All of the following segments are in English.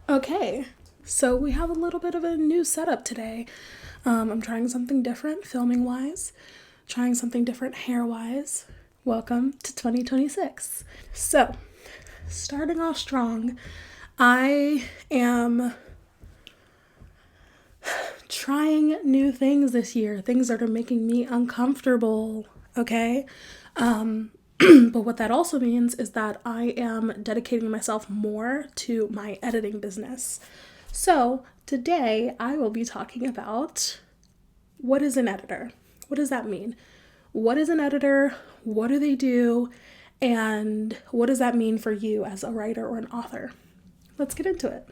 Okay, so we have a little bit of a new setup today. I'm trying something different filming wise, trying something different hair wise. Welcome to 2026. So, starting off strong, I am trying new things this year, things that are making me uncomfortable, okay? But what that also means is that I am dedicating myself more to my editing business. So today I will be talking about what is an editor? What does that mean? What is an editor? What do they do? And what does that mean for you as a writer or an author? Let's get into it.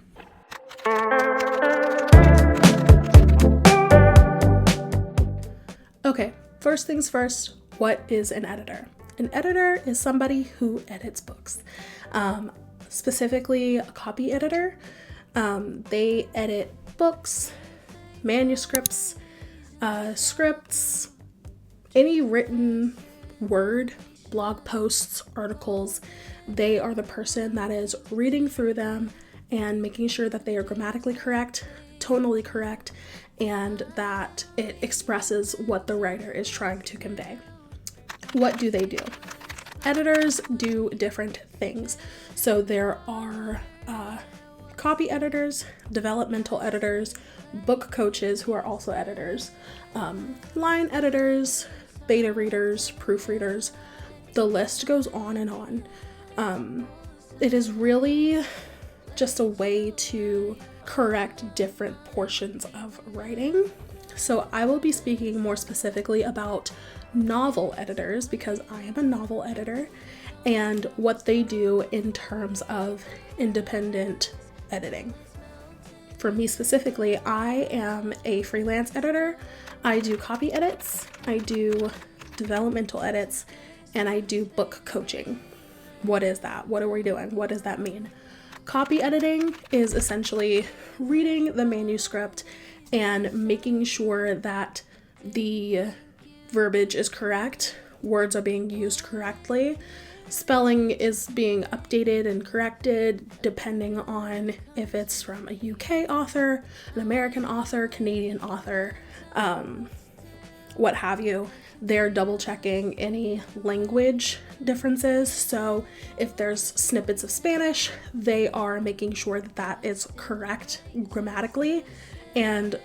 Okay, first things first, what is an editor? An editor is somebody who edits books, specifically a copy editor. They edit books, manuscripts, scripts, any written word, blog posts, articles. They are the person that is reading through them and making sure that they are grammatically correct, tonally correct, and that it expresses what the writer is trying to convey. What do they do? Editors do different things. So there are copy editors, developmental editors, book coaches who are also editors, line editors, beta readers, proofreaders. The list goes on and on. It is really just a way to correct different portions of writing. So I will be speaking more specifically about novel editors because I am a novel editor and what they do in terms of independent editing. For me specifically, I am a freelance editor. I do copy edits, I do developmental edits, and I do book coaching. What is that? What are we doing? What does that mean? Copy editing is essentially reading the manuscript and making sure that the verbiage is correct, words are being used correctly, spelling is being updated and corrected depending on if it's from a UK author, an American author, Canadian author, what have you. They're double checking any language differences. So if there's snippets of Spanish, they are making sure that that is correct grammatically and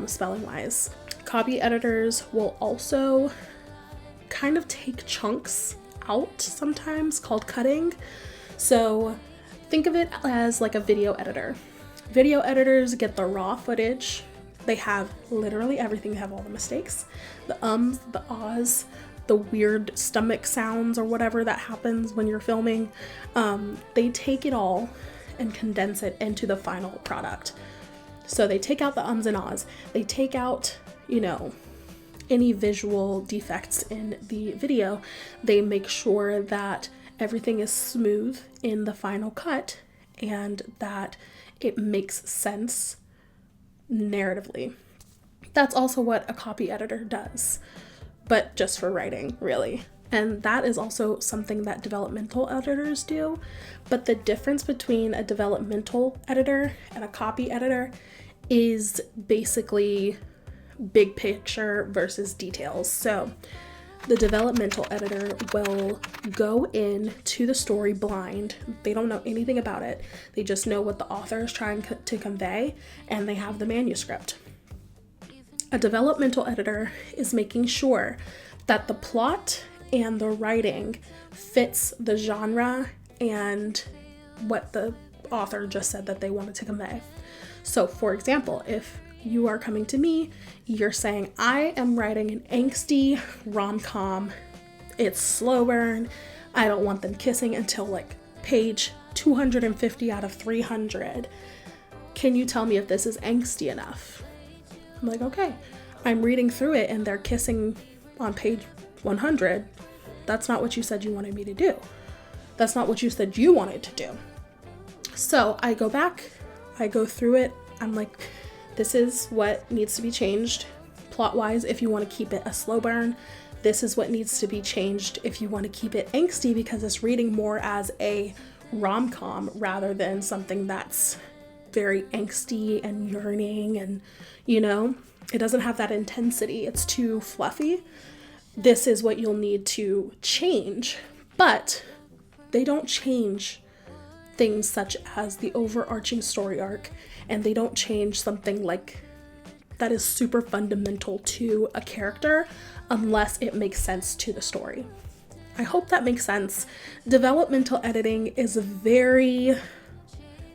spelling wise. Copy editors will also kind of take chunks out sometimes, called cutting. So think of it as like a video editor. Video editors get the raw footage. They have literally everything. They have all the mistakes, the ums, the ahs, the weird stomach sounds or whatever that happens when you're filming. They take it all and condense it into the final product. So they take out the ums and ahs. They take out, any visual defects in the video. They make sure that everything is smooth in the final cut and that it makes sense narratively. That's also what a copy editor does, but just for writing, really. And that is also something that developmental editors do. But the difference between a developmental editor and a copy editor is basically big picture versus details. So the developmental editor will go into the story blind. They don't know anything about it. They just know what the author is trying to convey, and they have the manuscript. A developmental editor is making sure that the plot and the writing fits the genre and what the author just said that they wanted to convey. So, for example, if you are coming to me, you're saying, I am writing an angsty rom-com. It's slow burn. I don't want them kissing until like page 250 out of 300. Can you tell me if this is angsty enough? I'm like, okay. I'm reading through it and they're kissing on page 100. That's not what you said you wanted me to do. That's not what you said you wanted to do. So I go back, I go through it. I'm like, this is what needs to be changed plot-wise if you want to keep it a slow burn. This is what needs to be changed if you want to keep it angsty because it's reading more as a rom-com rather than something that's very angsty and yearning, and it doesn't have that intensity. It's too fluffy. This is what you'll need to change. But they don't change things such as the overarching story arc, and they don't change something like that is super fundamental to a character unless it makes sense to the story. I hope that makes sense. Developmental editing is very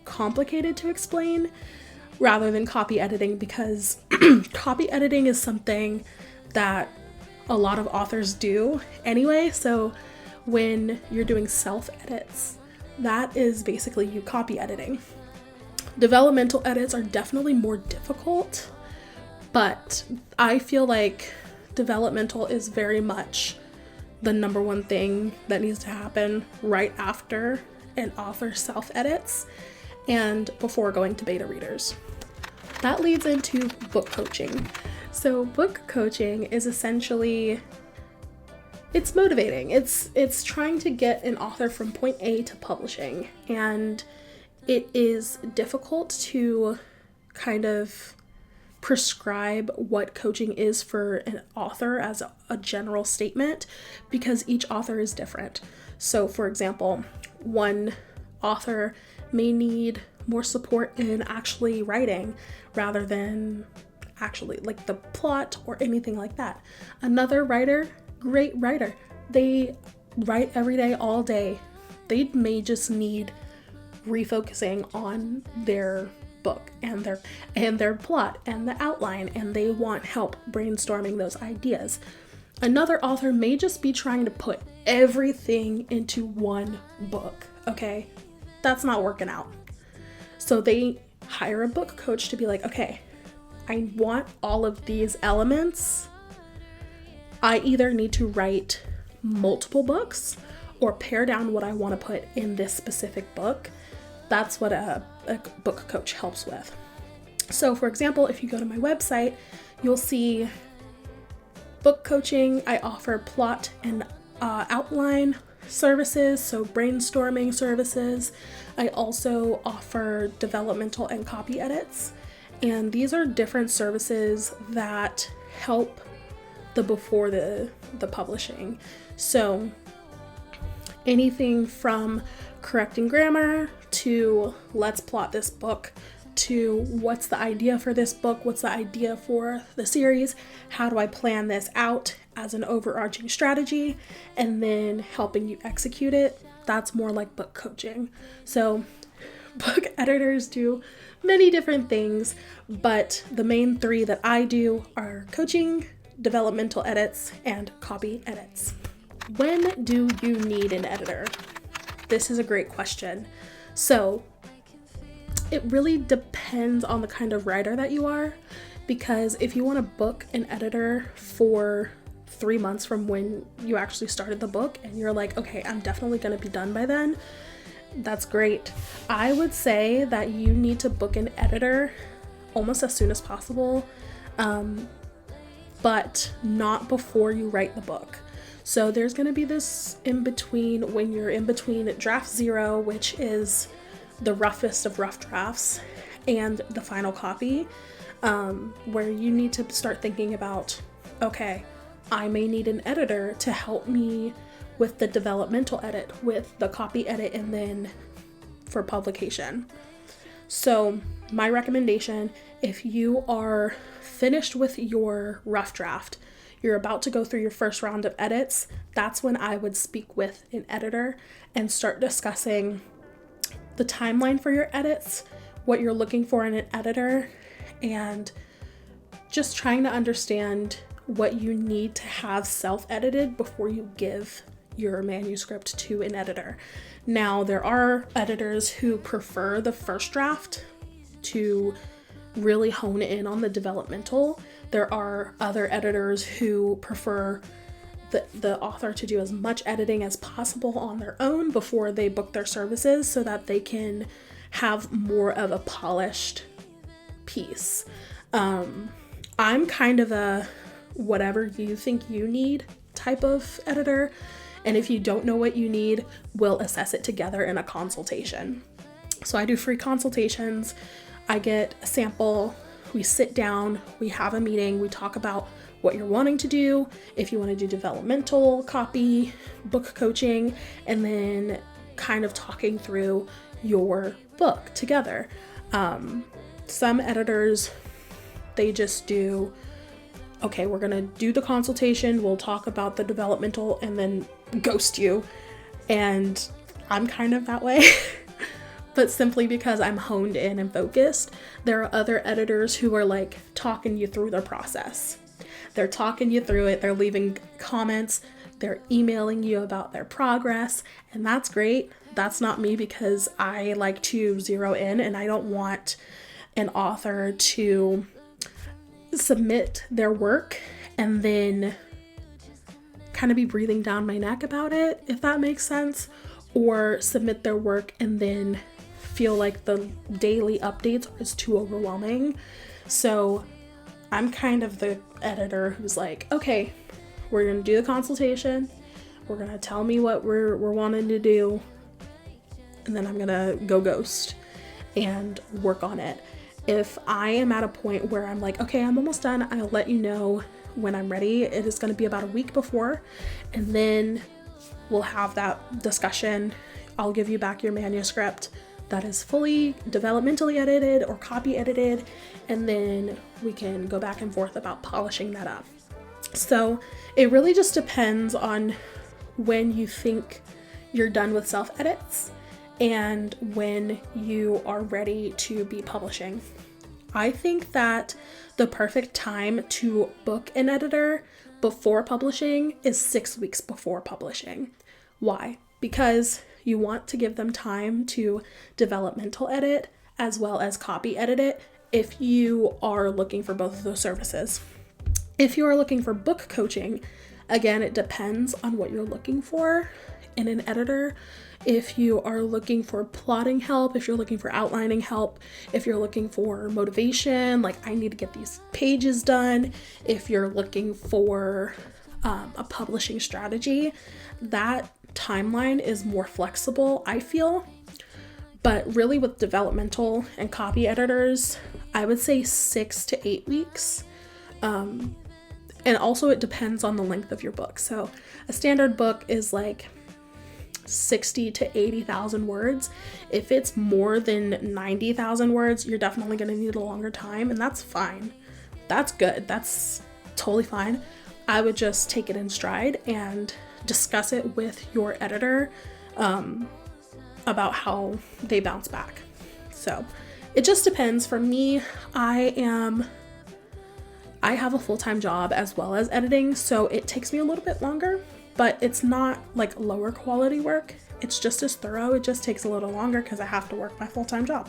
complicated to explain rather than copy editing, because copy editing is something that a lot of authors do anyway. So when you're doing self-edits, that is basically you copy editing. Developmental edits are definitely more difficult, but I feel like developmental is very much the number one thing that needs to happen right after an author self-edits and before going to beta readers. That leads into book coaching. So book coaching is essentially, it's motivating. It's trying to get an author from point A to publishing, and it is difficult to kind of prescribe what coaching is for an author as a general statement, because each author is different. So for example, one author may need more support in actually writing rather than actually like the plot or anything like that. Another writer, great writer, they write every day, all day. They may just need refocusing on their book and their plot and the outline, and they want help brainstorming those ideas. Another author may just be trying to put everything into one book. Okay, that's not working out. So they hire a book coach to be like, okay, I want all of these elements. I either need to write multiple books or pare down what I want to put in this specific book. That's what a book coach helps with. So for example, if you go to my website, you'll see book coaching. I offer plot and outline services, so brainstorming services. I also offer developmental and copy edits. And these are different services that help before the publishing. So anything from correcting grammar to let's plot this book to what's the idea for this book, what's the idea for the series, how do I plan this out as an overarching strategy, and then helping you execute it. That's more like book coaching. So book editors do many different things, but the main three that I do are coaching, developmental edits, and copy edits. When do you need an editor? This is a great question. So it really depends on the kind of writer that you are, because if you want to book an editor for 3 months from when you actually started the book and you're like, okay, I'm definitely going to be done by then, that's great. I would say that you need to book an editor almost as soon as possible, but not before you write the book. So there's going to be this in between, when you're in between draft 0, which is the roughest of rough drafts, and the final copy, where you need to start thinking about, okay, I may need an editor to help me with the developmental edit, with the copy edit, and then for publication. So my recommendation, if you are finished with your rough draft, you're about to go through your first round of edits, that's when I would speak with an editor and start discussing the timeline for your edits, what you're looking for in an editor, and just trying to understand what you need to have self-edited before you give your manuscript to an editor. Now, there are editors who prefer the first draft to really hone in on the developmental. There are other editors who prefer the author to do as much editing as possible on their own before they book their services, so that they can have more of a polished piece. I'm kind of a whatever you think you need type of editor, and if you don't know what you need, we'll assess it together in a consultation. So I do free consultations. I get a sample, we sit down, we have a meeting, we talk about what you're wanting to do, if you want to do developmental copy, book coaching, and then kind of talking through your book together. Some editors, they just do, okay, we're gonna do the consultation, we'll talk about the developmental, and then ghost you. And I'm kind of that way. But simply because I'm honed in and focused. There are other editors who are like talking you through their process. They're talking you through it, they're leaving comments, they're emailing you about their progress, and that's great. That's not me, because I like to zero in, and I don't want an author to submit their work and then kind of be breathing down my neck about it, if that makes sense, or submit their work and then feel like the daily updates is too overwhelming. So I'm kind of the editor who's like, okay, we're gonna do the consultation, we're gonna tell me what we're wanting to do, and then I'm gonna go ghost and work on it. If I am at a point where I'm like, okay, I'm almost done, I'll let you know when I'm ready. It is going to be about a week before, and then we'll have that discussion. I'll give you back your manuscript that is fully developmentally edited or copy edited, and then we can go back and forth about polishing that up. So it really just depends on when you think you're done with self-edits and when you are ready to be publishing. I think that the perfect time to book an editor before publishing is 6 weeks before publishing. Why? Because you want to give them time to developmental edit as well as copy edit it if you are looking for both of those services. If you are looking for book coaching, again, it depends on what you're looking for in an editor. If you are looking for plotting help, if you're looking for outlining help, if you're looking for motivation, like I need to get these pages done, if you're looking for a publishing strategy, that timeline is more flexible, I feel. But really with developmental and copy editors, I would say 6 to 8 weeks. And also it depends on the length of your book. So a standard book is like 60 to 80,000 words. If it's more than 90,000 words, you're definitely going to need a longer time, and that's fine. That's good. That's totally fine. I would just take it in stride and discuss it with your editor about how they bounce back. So it just depends. For me, I have a full-time job as well as editing, so it takes me a little bit longer, but it's not like lower quality work. It's just as thorough. It just takes a little longer because I have to work my full-time job.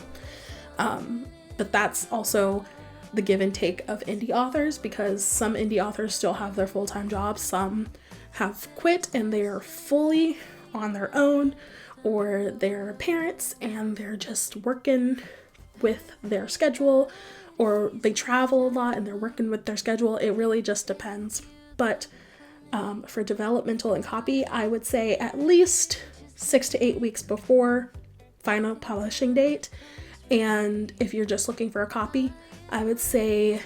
But that's also the give and take of indie authors, because some indie authors still have their full-time jobs. Some have quit and they're fully on their own, or they're parents and they're just working with their schedule, or they travel a lot and they're working with their schedule. It really just depends. But for developmental and copy, I would say at least 6 to 8 weeks before final publishing date. And if you're just looking for a copy, I would say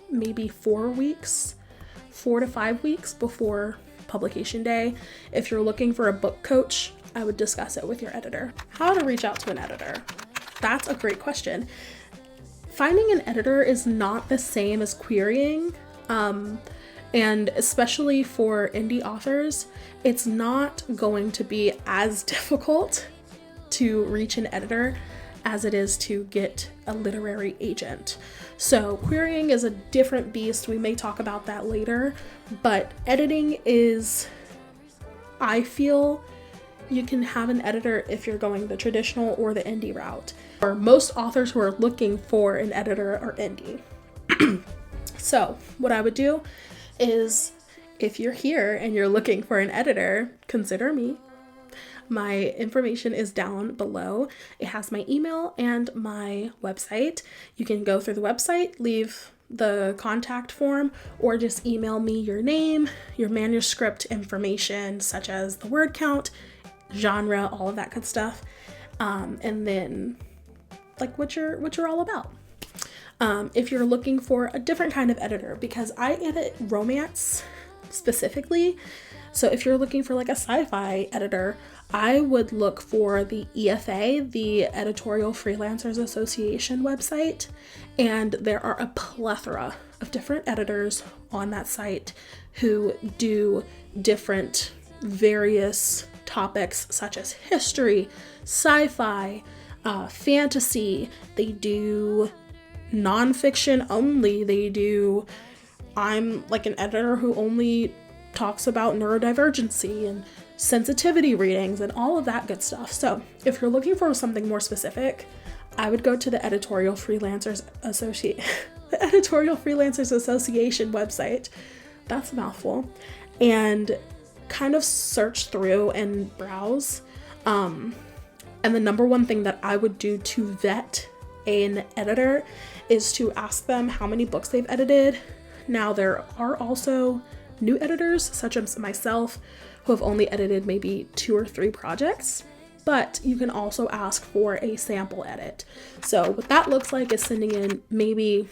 maybe 4 to 5 weeks before publication day. If you're looking for a book coach, I would discuss it with your editor. How to reach out to an editor? That's a great question. Finding an editor is not the same as querying. And especially for indie authors, it's not going to be as difficult to reach an editor as it is to get a literary agent. So querying is a different beast. We may talk about that later, but editing is, I feel you can have an editor if you're going the traditional or the indie route. Or most authors who are looking for an editor are indie. So what I would do is, if you're here and you're looking for an editor, consider me. My information is down below. It has my email and my website. You can go through the website, leave the contact form, or just email me your name, your manuscript information, such as the word count, genre, all of that good stuff. And then like what you're all about. If you're looking for a different kind of editor, because I edit romance specifically, so if you're looking for like a sci-fi editor, I would look for the EFA, the Editorial Freelancers Association website, and there are a plethora of different editors on that site who do different various topics such as history, sci-fi, fantasy. They do nonfiction only. I'm like an editor who only talks about neurodivergency and sensitivity readings and all of that good stuff. So if you're looking for something more specific, I would go to the Editorial Freelancers Association website. That's a mouthful. And kind of search through and browse. And the number one thing that I would do to vet an editor is to ask them how many books they've edited. Now, there are also new editors, such as myself, who have only edited maybe 2 or 3 projects, but you can also ask for a sample edit. So what that looks like is sending in maybe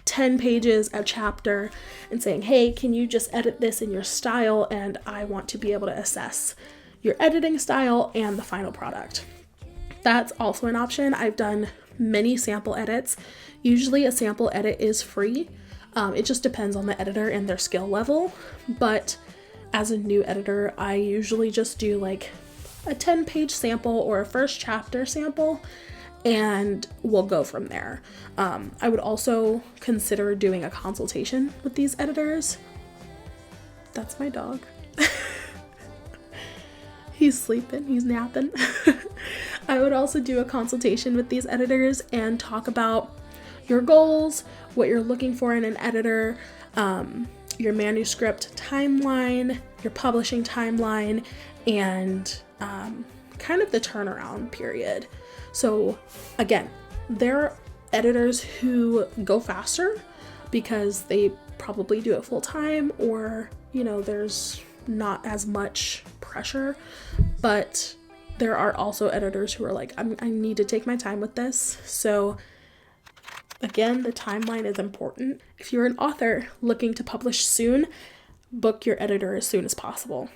10 pages, a chapter, and saying, hey, can you just edit this in your style? And I want to be able to assess your editing style and the final product. That's also an option. I've done many sample edits. Usually a sample edit is free. It just depends on the editor and their skill level. But as a new editor, I usually just do like a 10-page sample or a first chapter sample, and we'll go from there. I would also consider doing a consultation with these editors. That's my dog. He's sleeping, he's napping. I would also do a consultation with these editors and talk about your goals, what you're looking for in an editor, your manuscript timeline, your publishing timeline, and kind of the turnaround period. So again, there are editors who go faster because they probably do it full time, or, you know, there's not as much pressure, but there are also editors who are like, I need to take my time with this. So again, the timeline is important. If you're an author looking to publish soon, book your editor as soon as possible.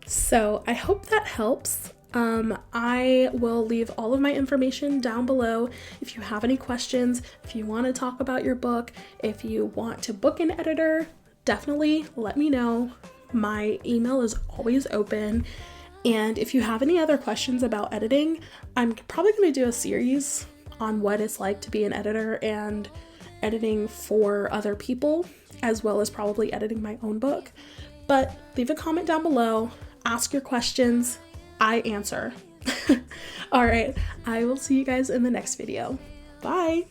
So I hope that helps. I will leave all of my information down below. If you have any questions, if you want to talk about your book, if you want to book an editor, definitely let me know. My email is always open. And if you have any other questions about editing, I'm probably going to do a series on what it's like to be an editor and editing for other people, as well as probably editing my own book. But leave a comment down below, ask your questions, I answer. All right, I will see you guys in the next video. Bye.